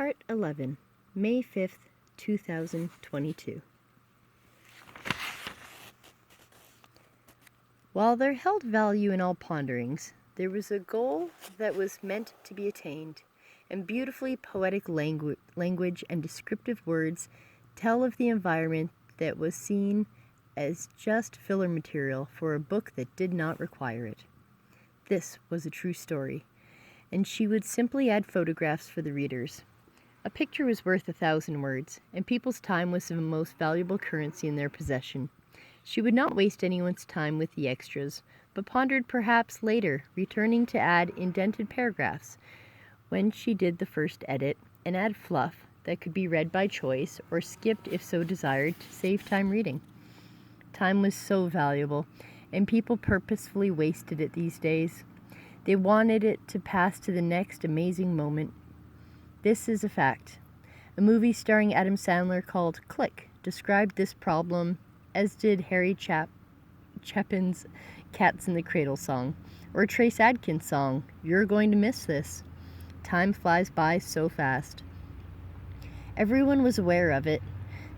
Part 11, May 5th, 2022. While there held value in all ponderings, there was a goal that was meant to be attained, and beautifully poetic language and descriptive words tell of the environment that was seen as just filler material for a book that did not require it. This was a true story, and she would simply add photographs for the readers. A picture was worth 1,000 words, and people's time was the most valuable currency in their possession. She would not waste anyone's time with the extras, but pondered perhaps later, returning to add indented paragraphs when she did the first edit, and add fluff that could be read by choice or skipped if so desired to save time reading. Time was so valuable, and people purposefully wasted it these days. They wanted it to pass to the next amazing moment. This is a fact. A movie starring Adam Sandler called Click described this problem, as did Harry Chapin's Cats in the Cradle song, or Trace Adkins' song, You're Going to Miss This. Time flies by so fast. Everyone was aware of it.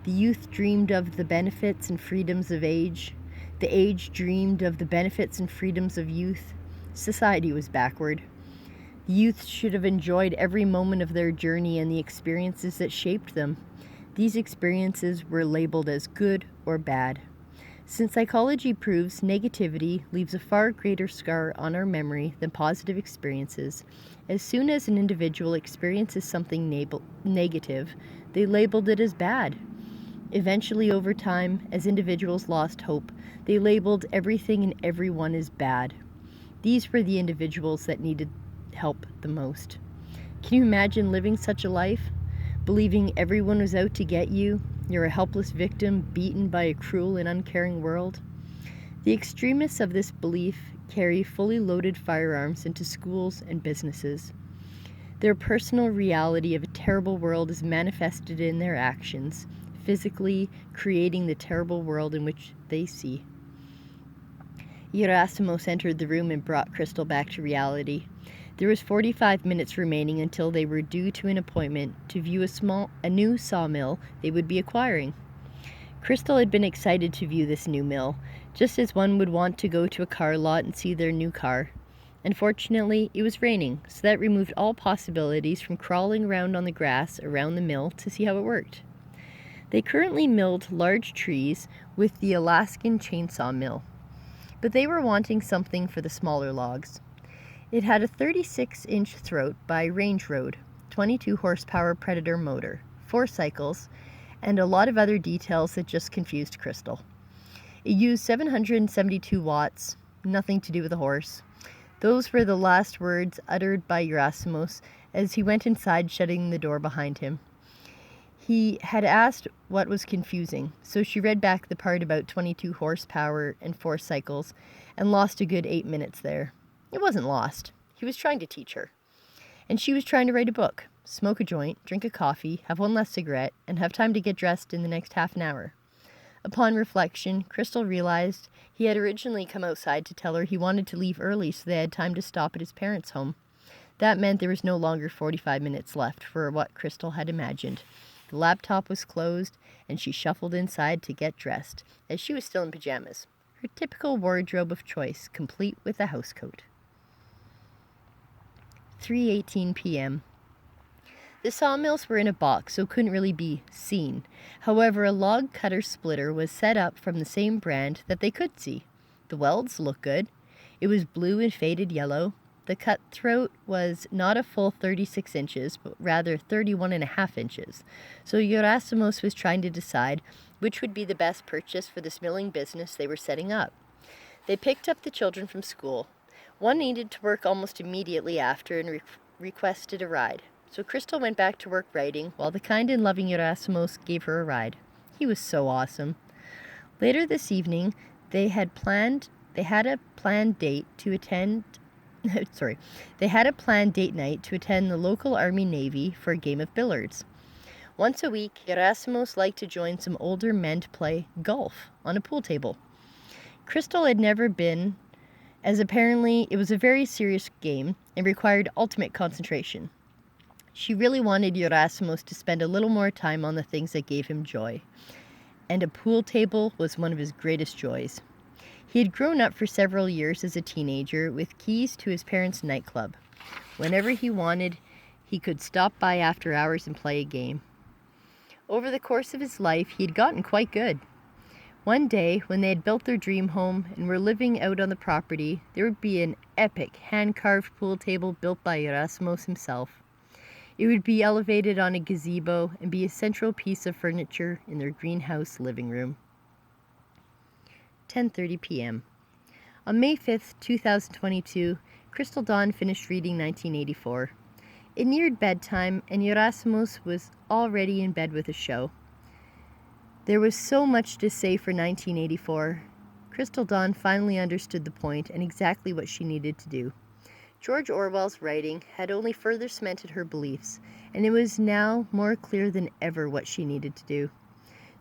The youth dreamed of the benefits and freedoms of age. The age dreamed of the benefits and freedoms of youth. Society was backward. The youth should have enjoyed every moment of their journey and the experiences that shaped them. These experiences were labeled as good or bad. Since psychology proves negativity leaves a far greater scar on our memory than positive experiences, as soon as an individual experiences something negative, they labeled it as bad. Eventually, over time, as individuals lost hope, they labeled everything and everyone as bad. These were the individuals that needed help the most. Can you imagine living such a life? Believing everyone was out to get you? You're a helpless victim beaten by a cruel and uncaring world? The extremists of this belief carry fully loaded firearms into schools and businesses. Their personal reality of a terrible world is manifested in their actions, physically creating the terrible world in which they see. Gerasimos entered the room and brought Crystal back to reality. There was 45 minutes remaining until they were due to an appointment to view a new sawmill they would be acquiring. Crystal had been excited to view this new mill, just as one would want to go to a car lot and see their new car. Unfortunately, it was raining, so that removed all possibilities from crawling around on the grass around the mill to see how it worked. They currently milled large trees with the Alaskan chainsaw mill, but they were wanting something for the smaller logs. It had a 36-inch throat by Range Road, 22 horsepower Predator motor, 4 cycles, and a lot of other details that just confused Crystal. It used 772 watts, nothing to do with a horse. Those were the last words uttered by Gerasimos as he went inside, shutting the door behind him. He had asked what was confusing, so she read back the part about 22 horsepower and 4 cycles and lost a good 8 minutes there. It wasn't lost. He was trying to teach her. And she was trying to write a book, smoke a joint, drink a coffee, have one less cigarette, and have time to get dressed in the next half an hour. Upon reflection, Crystal realized he had originally come outside to tell her he wanted to leave early so they had time to stop at his parents' home. That meant there was no longer 45 minutes left for what Crystal had imagined. The laptop was closed, and she shuffled inside to get dressed, as she was still in pajamas, her typical wardrobe of choice, complete with a housecoat. 3:18 p.m. The sawmills were in a box, so couldn't really be seen. However, a log cutter splitter was set up from the same brand that they could see. The welds looked good. It was blue and faded yellow. The cutthroat was not a full 36 inches, but rather 31.5 inches. So Gerasimos was trying to decide which would be the best purchase for this milling business they were setting up. They picked up the children from school. One needed to work almost immediately after and requested a ride. So Crystal went back to work writing, while the kind and loving Gerasimos gave her a ride. He was so awesome. Later this evening, they had a planned date night to attend the local Army Navy for a game of billiards. Once a week, Gerasimos liked to join some older men to play golf on a pool table. Crystal had never been, as apparently it was a very serious game and required ultimate concentration. She really wanted Erasmus to spend a little more time on the things that gave him joy, and a pool table was one of his greatest joys. He had grown up for several years as a teenager with keys to his parents' nightclub. Whenever he wanted, he could stop by after hours and play a game. Over the course of his life, he had gotten quite good. One day, when they had built their dream home and were living out on the property, there would be an epic hand-carved pool table built by Erasmus himself. It would be elevated on a gazebo and be a central piece of furniture in their greenhouse living room. 10:30 p.m. On May 5th, 2022, Crystal Dawn finished reading 1984. It neared bedtime, and Erasmus was already in bed with a show. There was so much to say for 1984. Crystal Dawn finally understood the point and exactly what she needed to do. George Orwell's writing had only further cemented her beliefs, and it was now more clear than ever what she needed to do.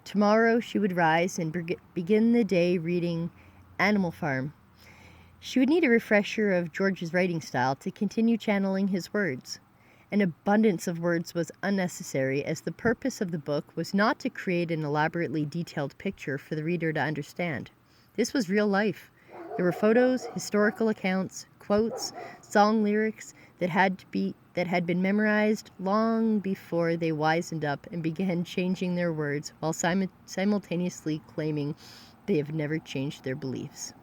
Tomorrow she would rise and begin the day reading Animal Farm. She would need a refresher of George's writing style to continue channeling his words. An abundance of words was unnecessary, as the purpose of the book was not to create an elaborately detailed picture for the reader to understand. This was real life. There were photos, historical accounts, quotes, song lyrics that had been memorized long before they wisened up and began changing their words while simultaneously claiming they have never changed their beliefs.